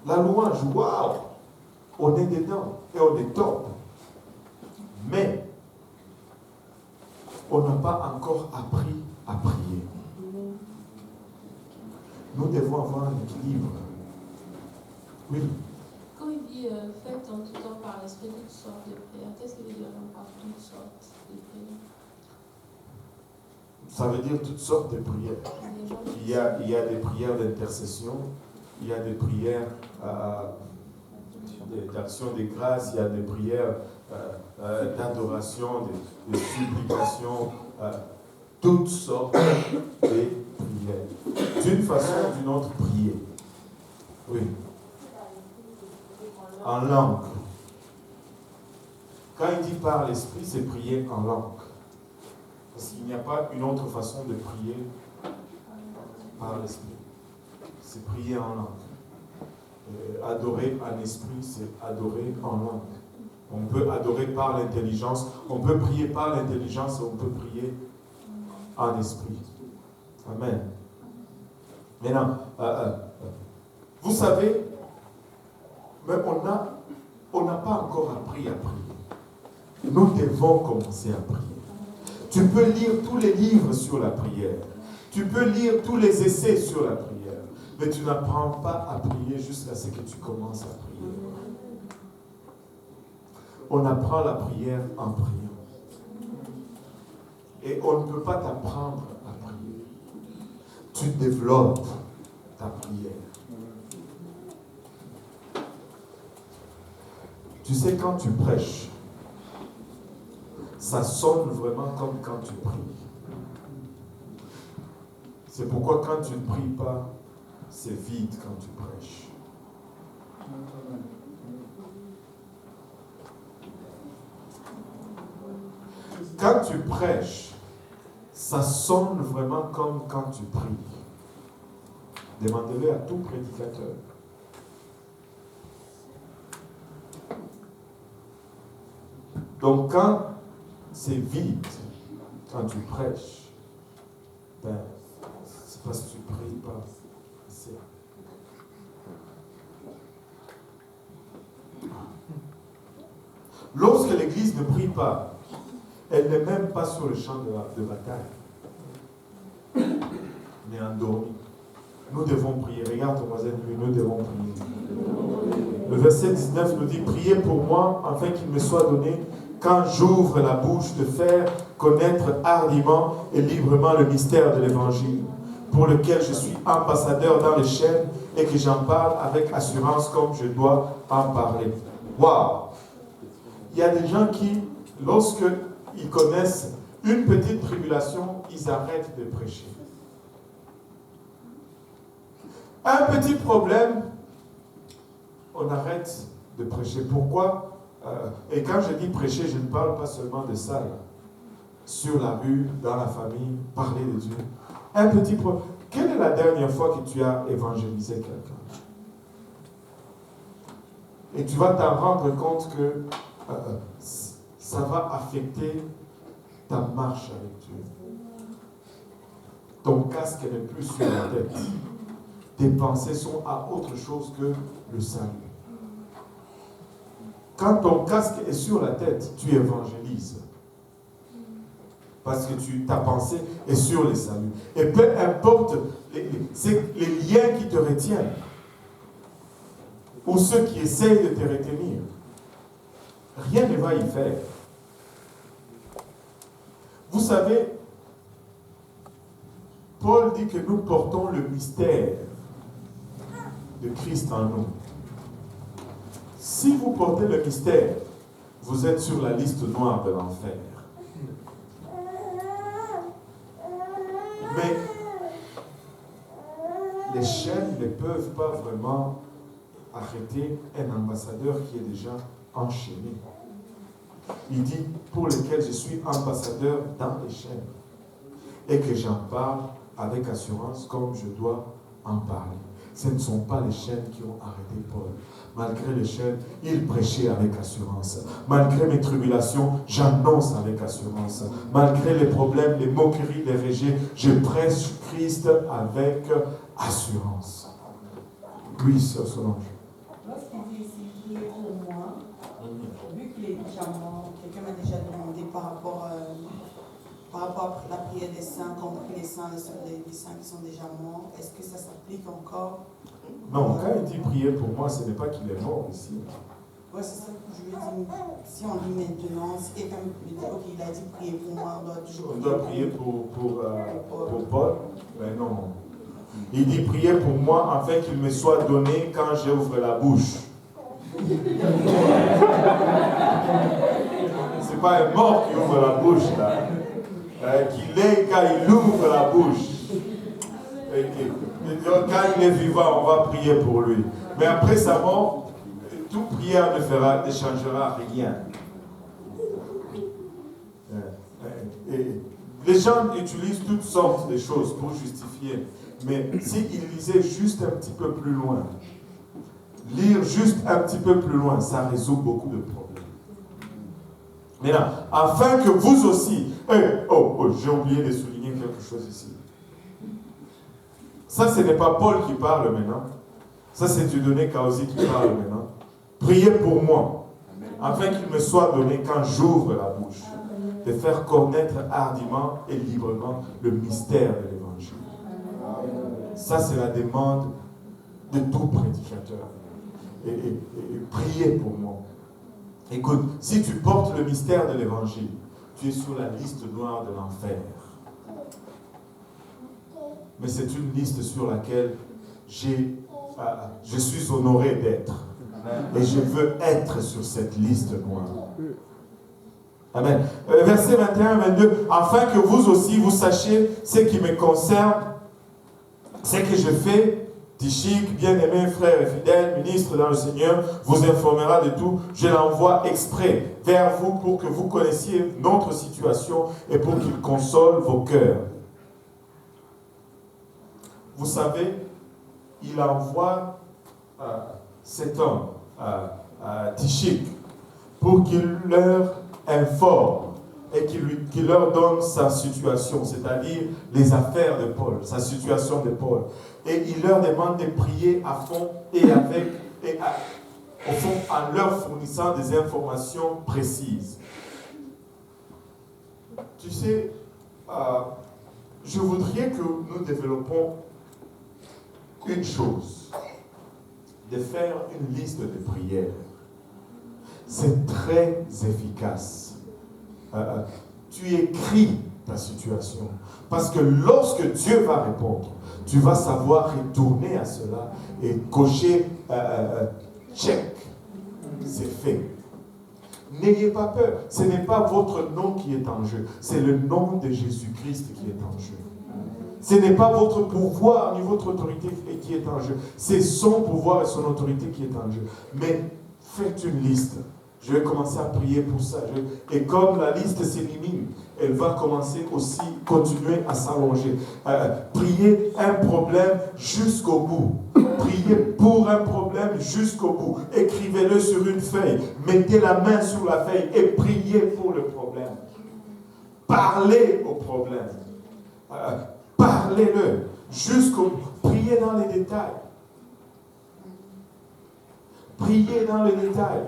La louange, waouh! On est dedans et on est top. Mais on n'a pas encore appris à prier. Nous devons avoir un équilibre. Oui. Quand il dit faites en tout temps par l'esprit toutes sortes de prières, qu'est-ce qu'il veut dire par toutes sortes de prières? Ça veut dire toutes sortes de prières. Il y a des prières d'intercession, il y a des prières d'action de grâce, il y a des prières d'adoration, de supplication, toutes sortes de prières. D'une façon ou d'une autre, prier. Oui. En langue. Quand il dit par l'esprit, c'est prier en langue. Parce qu'il n'y a pas une autre façon de prier par l'esprit. C'est prier en langue. Adorer en esprit, c'est adorer en langue. On peut adorer par l'intelligence, on peut prier par l'intelligence et on peut prier en esprit. Amen. Maintenant, vous savez, mais on n'a pas encore appris à prier. Nous devons commencer à prier. Tu peux lire tous les livres sur la prière. Tu peux lire tous les essais sur la prière. Mais tu n'apprends pas à prier jusqu'à ce que tu commences à prier. On apprend la prière en priant. Et on ne peut pas t'apprendre à prier. Tu développes ta prière. Tu sais, quand tu prêches, ça sonne vraiment comme quand tu pries. C'est pourquoi quand tu ne pries pas, c'est vide quand tu prêches. Quand tu prêches, ça sonne vraiment comme quand tu pries. Demandez-le à tout prédicateur. Donc quand c'est vide, quand tu prêches, ben, c'est parce que tu ne pries pas. Lorsque l'Église ne prie pas, elle n'est même pas sur le champ de bataille, mais endormie. Nous devons prier. Regarde ton voisin, nous devons prier. Le verset 19 nous dit, priez pour moi, afin qu'il me soit donné, quand j'ouvre la bouche, de faire connaître hardiment et librement le mystère de l'Évangile, pour lequel je suis ambassadeur dans les chaînes et que j'en parle avec assurance comme je dois en parler. Waouh! Il y a des gens qui, lorsqu'ils connaissent une petite tribulation, ils arrêtent de prêcher. Un petit problème, on arrête de prêcher. Pourquoi? Et quand je dis prêcher, je ne parle pas seulement de ça. Là. Sur la rue, dans la famille, parler de Dieu. Un petit problème. Quelle est la dernière fois que tu as évangélisé quelqu'un? Et tu vas t'en rendre compte que ça va affecter ta marche avec Dieu. Ton casque n'est plus sur la tête. Tes pensées sont à autre chose que le salut. Quand ton casque est sur la tête, tu évangélises. Parce que ta pensée est sur le salut. Et peu importe, c'est les liens qui te retiennent. Ou ceux qui essayent de te retenir. Rien ne va y faire. Vous savez, Paul dit que nous portons le mystère de Christ en nous. Si vous portez le mystère, vous êtes sur la liste noire de l'enfer. Mais les chaînes ne peuvent pas vraiment arrêter un ambassadeur qui est déjà enchaîné. Il dit, pour lequel je suis ambassadeur dans les chaînes et que j'en parle avec assurance comme je dois en parler. Ce ne sont pas les chaînes qui ont arrêté Paul. Malgré les chaînes, il prêchait avec assurance. Malgré mes tribulations, j'annonce avec assurance. Malgré les problèmes, les moqueries, les rejets, je prêche Christ avec assurance. Oui, Sœur Solange. déjà morts. Quelqu'un m'a déjà demandé par rapport à la prière des saints, quand on prie les saints qui sont déjà morts. Est-ce que ça s'applique encore? Non, quand il dit prier pour moi, ce n'est pas qu'il est mort ici. Oui, c'est ça que je lui dis. Si on dit maintenant, si quelqu'un me dit, ok, il a dit prier pour moi, on doit toujours prier pour Paul. Mais non. Il dit prier pour moi afin qu'il me soit donné quand j'ouvre la bouche. C'est pas un mort qui ouvre la bouche là. Qu'il est quand il ouvre la bouche. Et quand il est vivant, on va prier pour lui. Mais après sa mort, toute prière ne changera rien. Les gens utilisent toutes sortes de choses pour justifier. Mais s'ils lisaient juste un petit peu plus loin, lire juste un petit peu plus loin, ça résout beaucoup de problèmes. Maintenant, afin que vous aussi... j'ai oublié de souligner quelque chose ici. Ça, ce n'est pas Paul qui parle maintenant. Ça, c'est Dieudonné Kaosi qui parle maintenant. Priez pour moi, afin qu'il me soit donné quand j'ouvre la bouche, de faire connaître hardiment et librement le mystère de l'Évangile. Ça, c'est la demande de tout prédicateur. Et priez pour moi. Écoute, si tu portes le mystère de l'Évangile, tu es sur la liste noire de l'enfer. Mais c'est une liste sur laquelle je suis honoré d'être. Et je veux être sur cette liste noire. Amen. Verset 21-22. Afin que vous aussi, vous sachiez ce qui me concerne, ce que je fais, Tychik, bien-aimé frère et fidèle, ministre dans le Seigneur, vous informera de tout. Je l'envoie exprès vers vous pour que vous connaissiez notre situation et pour qu'il console vos cœurs. Vous savez, il envoie cet homme, Tychik, pour qu'il leur informe et qu'il leur donne sa situation, c'est-à-dire les affaires de Paul, sa situation de Paul. Et il leur demande de prier à fond au fond, en leur fournissant des informations précises. Tu sais, je voudrais que nous développions une chose, de faire une liste de prières. C'est très efficace. Tu écris ta situation. Parce que lorsque Dieu va répondre, tu vas savoir retourner à cela et cocher check. C'est fait. N'ayez pas peur. Ce n'est pas votre nom qui est en jeu. C'est le nom de Jésus-Christ qui est en jeu. Ce n'est pas votre pouvoir ni votre autorité qui est en jeu. C'est son pouvoir et son autorité qui est en jeu. Mais faites une liste. Je vais commencer à prier pour ça. Et comme la liste s'élimine, elle va commencer aussi, continuer à s'allonger. Priez un problème jusqu'au bout. Priez pour un problème jusqu'au bout. Écrivez-le sur une feuille. Mettez la main sur la feuille et priez pour le problème. Parlez au problème. Parlez-le jusqu'au bout. Priez dans les détails. Priez dans les détails.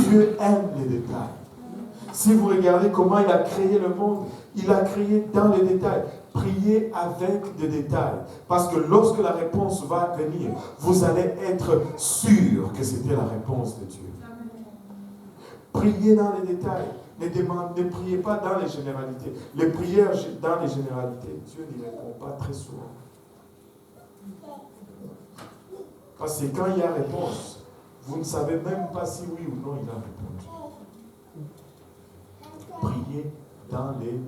Dieu aime les détails. Si vous regardez comment il a créé le monde, il a créé dans les détails. Priez avec des détails. Parce que lorsque la réponse va venir, vous allez être sûr que c'était la réponse de Dieu. Priez dans les détails. Ne priez pas dans les généralités. Les prières dans les généralités, Dieu n'y répond pas très souvent. Parce que quand il y a réponse, vous ne savez même pas si oui ou non il a répondu. Priez dans les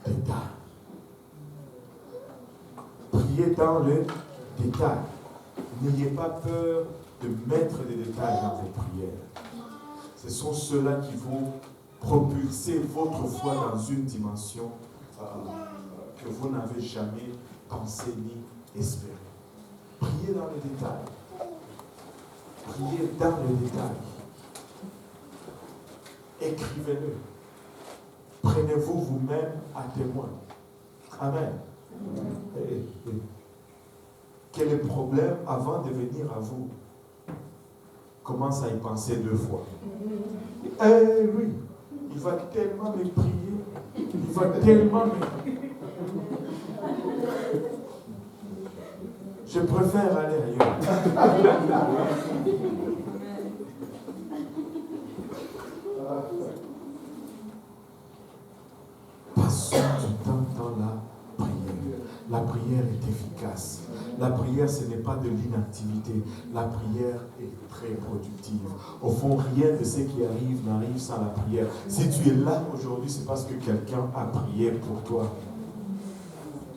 détails. Priez dans les détails. N'ayez pas peur de mettre des détails dans vos prières. Ce sont ceux-là qui vont propulser votre foi dans une dimension que vous n'avez jamais pensé ni espéré. Priez dans les détails. Priez dans les détails. Écrivez-le. Prenez-vous vous-même à témoin. Amen. Que les problèmes, avant de venir à vous, commence à y penser 2 fois. Eh oui, il va tellement me prier, il va tellement me... Je préfère aller ailleurs. Passons du temps dans la prière. La prière est efficace. La prière, ce n'est pas de l'inactivité. La prière est très productive. Au fond, rien de ce qui arrive n'arrive sans la prière. Si tu es là aujourd'hui, c'est parce que quelqu'un a prié pour toi.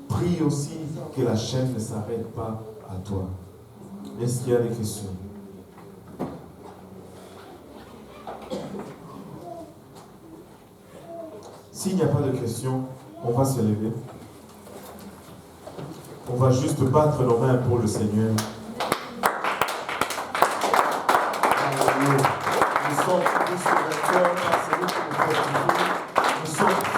Prie aussi que la chaîne ne s'arrête pas à toi. Est-ce qu'il y a des questions? S'il n'y a pas de questions, on va se lever. On va juste battre nos mains pour le Seigneur. Nous sommes